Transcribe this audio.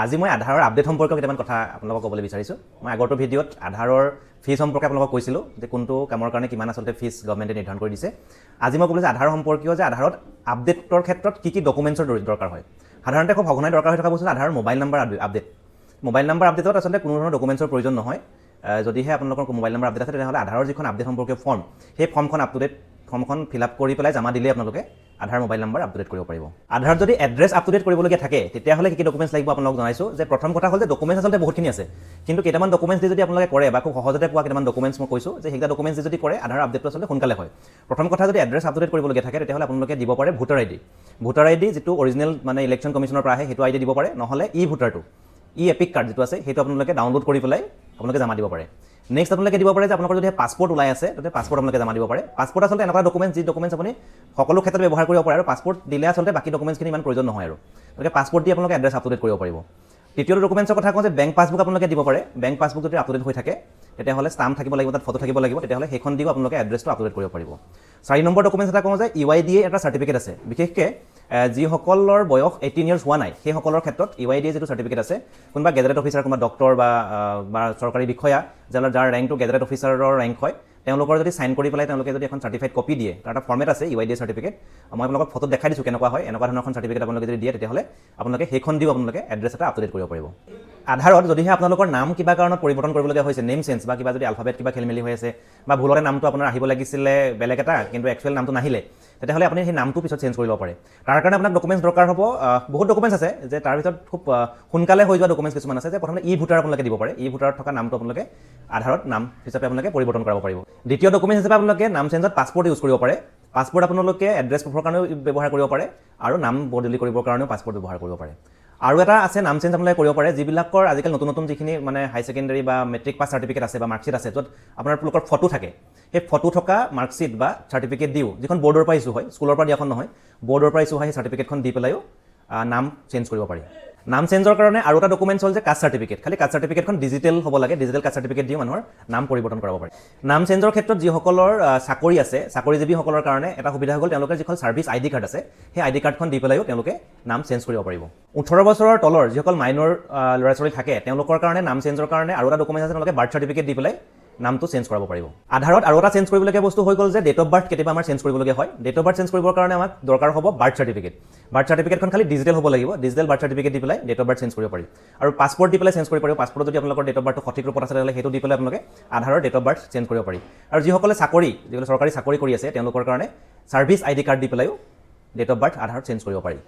আজি মই আধাৰৰ আপডেট সম্পৰ্কে কেইটামান কথা আপোনালোকক ক'বলৈ বিচাৰিছোঁ। মই আগৰটো ভিডিঅ'ত আধাৰৰ ফিজ সম্পৰ্কে আপোনালোকক কৈছিলোঁ যে কোনটো কামৰ কাৰণে কিমান আচলতে ফিজ গভৰ্ণমেণ্টে নিৰ্ধাৰণ কৰি দিছে। আজি মই ক'লোঁ যে আধাৰ সম্পৰ্কীয় যে আধাৰত আপডেটৰ ক্ষেত্ৰত কি ডকুমেণ্টছৰ দৰকাৰ হয়। সাধাৰণতে খুব সঘনাই দৰকাৰ হৈ থকা বস্তু আধাৰৰ mobile number update. Mobile number আপডেটত আচলতে কোনো ধৰণৰ ডকুমেণ্টছৰ প্ৰয়োজন নহয়। যদিহে আপোনালোকৰ মোবাইল নাম্বাৰ আপডেট আছে তেনেহ'লে আধাৰৰ যিখন আপডেট সম্পৰ্কীয় ফৰ্ম, সেই ফৰ্মখন ফিল আপ কৰি পেলাই জমা দিলে আপোনালোকে আধাৰ মোবাইল নাম্বাৰ আপডেট কৰিব পাৰিব। আধাৰত যদি এড্ৰেছ আপডেট কৰিবলগীয়া থাকে তেতিয়াহ'লে কি ডকুমেণ্টছ লাগিব আপোনালোক জনাইছোঁ যে প্ৰথম কথা হ'ল যে ডকুমেণ্টছ আচলতে বহুতখিনি আছে, কিন্তু কেইটামান ডকুমেণ্টছ দি যদি আপোনালোকে কৰে বা খুব সহজতে পোৱা কেইটামান ডকুমেণ্টছ মই কৈছোঁ যে সেইকেইটা ডকুমেণ্টছ যদি কৰে আধাৰ আপডেটটো আচলতে সোনকালে হয়। প্ৰথম কথা যদি এড্ৰেছ আপডেট কৰিবলগীয়া থাকে তেতিয়াহ'লে আপোনালোকে দিব পাৰে ভোটাৰ আইডি। ভোটাৰ আইডি যিটো অৰিজিনেল মানে ইলেকশ্যন কমিশ্যনৰ পৰা আহে সেইটো আইডি দিব পাৰে, নহ'লে ভোটাৰটো এপিক কাৰ্ড যিটো আছে সেইটো আপোনালোকে ডাউনলোড কৰি পেলাই আপোনালোকে জমা দিব পাৰে। নেক্সট আপোনালোকে দিব পাৰে যে আপোনালোকৰ যদি পাছপৰ্ট ওলাই আছে তেতিয়া পাছপৰ্ট আপোনালোকে জমা দিব পাৰে। পাছপৰ্ট আচলতে এনেকুৱা ডকুমেণ্টছ যি ডকুমেণ্টছ আপুনি সকলো ক্ষেত্ৰত ব্যৱহাৰ কৰিব পাৰে আৰু পাছপৰ্ট দিলে আচলতে বাকী ডকুমেণ্টছখিনি ইমান প্ৰয়োজন নহয় আৰু গতিকে পাছপৰ্ট দি আপোনালোকে এড্ৰেছ আপডেট কৰিব পাৰিব। তৃতীয়টো ডকুমেণ্টছৰ কথা কওঁ যে বেংক পাছবুক আপোনালোকে দিব পাৰে। বেংক পাছবুক যদি আপডেট হৈ থাকে তেতিয়াহ'লে ষ্টাম্প থাকিব লাগিব, তাত ফটো থাকিব লাগিব, তেতিয়াহ'লে সেইখন দিও আপোনালোকে এড্ৰেছটো আপডেট কৰিব পাৰিব। 4 নম্বৰ ডকুমেণ্টছ এটা কওঁ যে UIDA এটা চাৰ্টিফিকেট আছে, বিশেষকৈ যিসকলৰ বয়স 18 ইয়াৰ্ছ হোৱা নাই সেইসকলৰ ক্ষেত্ৰত UIDA যিটো চাৰ্টিফিকেট আছে, কোনোবা গেজেটেড অফিচাৰ, কোনোবা ডক্টৰ বা চৰকাৰী বিষয়া যাৰ ৰেংকটো গেজেটেড অফিচাৰৰ ৰেংক হয়, তেওঁলোকৰ যদি চাইন কৰি পেলাই তেওঁলোকে যদি এখন চাৰ্টিফাইড কপি দিয়ে, তাৰ এটা ফৰ্মেট আছে UIDA চাৰ্টিফিকেট, মই আপোনালোকক ফটোত দেখাই দিছোঁ কেনেকুৱা হয়। এনেকুৱা ধৰণৰ এখন চাৰ্টিফিকেট আপোনালোকে যদি দিয়ে তেতিয়াহ'লে আপোনালোকে সেইখন দিও আপোনালোকে এড্ৰেছ এটা আপডেট কৰিব পাৰিব। আধাৰত যদিহে আপোনালোকৰ নাম কিবা কাৰণত পৰিৱৰ্তন কৰিবলগীয়া হৈছে, নেম চেঞ্জ বা কিবা যদি আলফাবেট কিবা খেলিমেলি হৈ আছে বা ভুলতে নামটো আপোনাৰ আহিব লাগিছিলে বেলেগ এটা কিন্তু একচুৱেল নামটো নাহিলে, তেতিয়াহ'লে আপুনি সেই নামটো পিছত চেঞ্জ কৰি ল'ব পাৰে। তাৰ কাৰণে আপোনাক ডকুমেণ্টছ দৰকাৰ হ'ব। বহুত ডকুমেণ্টছ আছে যে তাৰ ভিতৰত খুব সোনকালে হৈ যোৱা ডকুমেণ্টছ কিছুমান আছে যে প্ৰথমতে ভোটাৰ আপোনালোকে দিব পাৰে। ভোটাৰত থকা নামটো আপোনালোকে আধাৰত নাম হিচাপে আপোনালোকে পৰিৱৰ্তন কৰাব পাৰিব। দ্বিতীয় ডকুমেণ্টছ হিচাপে আপোনালোকে নাম চেঞ্জত পাছপৰ্ট ইউজ কৰিব পাৰে। পাছপৰ্ট আপোনালোকে এড্ৰেছ প্ৰুফৰ কাৰণেও ব্যৱহাৰ কৰিব পাৰে আৰু নাম বদলি কৰিবৰ কাৰণেও পাছপৰ্ট ব্যৱহাৰ কৰিব পাৰে। আৰু এটা আছে নাম চেঞ্জ আপোনালোকে কৰিব পাৰে যিবিলাকৰ আজিকালি নতুন যিখিনি মানে হাই ছেকেণ্ডেৰী বা মেট্ৰিক পাছ চাৰ্টিফিকেট আছে বা মাৰ্কশ্বিট আছে, য'ত আপোনালোকৰ ফটো থাকে, সেই ফটো থকা মাৰ্কশ্বিট বা চাৰ্টিফিকেট দিও, যিখন বৰ্ডৰ পৰা ইছ্যু হয়, স্কুলৰ পৰা দিয়াখন নহয়, বৰ্ডৰ পৰা ইছ্যু হয়, সেই চাৰ্টিফিকেটখন দি পেলাইও নাম চেঞ্জ কৰিব পাৰি। নাম চেঞ্জৰ কাৰণে আৰু এটা ডকুমেণ্টছ হ'ল যে কাষ্ট চাৰ্টিফিকেট। খালি কাষ্ট চাৰ্টিফিকেটখন ডিজিটেল হ'ব লাগে, ডিজিটেল কাষ্ট চাৰ্টিফিকেট দিও মানুহৰ নাম পৰিৱৰ্তন কৰাব পাৰি। নাম চেঞ্জৰ ক্ষেত্ৰত যিসকলৰ চাকৰি আছে, চাকৰিজীৱীসকলৰ কাৰণে এটা সুবিধা হ'ল তেওঁলোকৰ যিখন ছাৰ্ভিচ ID কাৰ্ড আছে, সেই ID কাৰ্ডখন দি পেলাইও তেওঁলোকে নাম চেঞ্জ কৰিব পাৰিব। 18 বছৰৰ তলৰ যিসকল মাইনৰ ল'ৰা ছোৱালী থাকে তেওঁলোকৰ কাৰণে নাম চেঞ্জৰ কাৰণে আৰু এটা ডকুমেণ্টছ আছে, তেওঁলোকে বাৰ্থ চাৰ্টিফিকেট দি পেলাই নামটো চেঞ্জ কৰাব পাৰিব। আধাৰত আৰু এটা চেঞ্জ কৰিবলগীয়া বস্তু হৈ গ'ল যে ডেট অফ বাৰ্থ কেতিয়াবা আমাৰ চেঞ্জ কৰিবলগীয়া হয়। ডেট অফ বাৰ্থ চেঞ্জ কৰিবৰ কাৰণে আমাক দৰকাৰ হ'ব বাৰ্থ চাৰ্টিফিকেট। বাৰ্থ চাৰ্টিফিকেটখন খালি ডিজিটেল হ'ব লাগিব, ডিজিটেল বাৰ্থ চাৰ্টিফিকেট দি পেলাই ডেট অফ বাৰ্থ চেঞ্জ কৰিব পাৰি। আৰু পাছপৰ্ট দি পেলাই চেঞ্জ কৰিব পাৰিব। পাছপৰ্টত যদি আপোনালোকৰ ডেট অফ বাৰ্থটো সঠিক ৰূপত আছে তেতিয়াহ'লে সেইটো দি পেলাই আপোনালোকে আধাৰৰ ডেট অফ বাৰ্থ চেঞ্জ কৰিব পাৰি। আৰু যিসকলে চৰকাৰী চাকৰি কৰি আছে তেওঁলোকৰ কাৰণে ছাৰ্ভিচ ID কাৰ্ড দি পেলাইও ডেট অফ বাৰ্থ আধাৰত চেঞ্জ কৰিব পাৰি।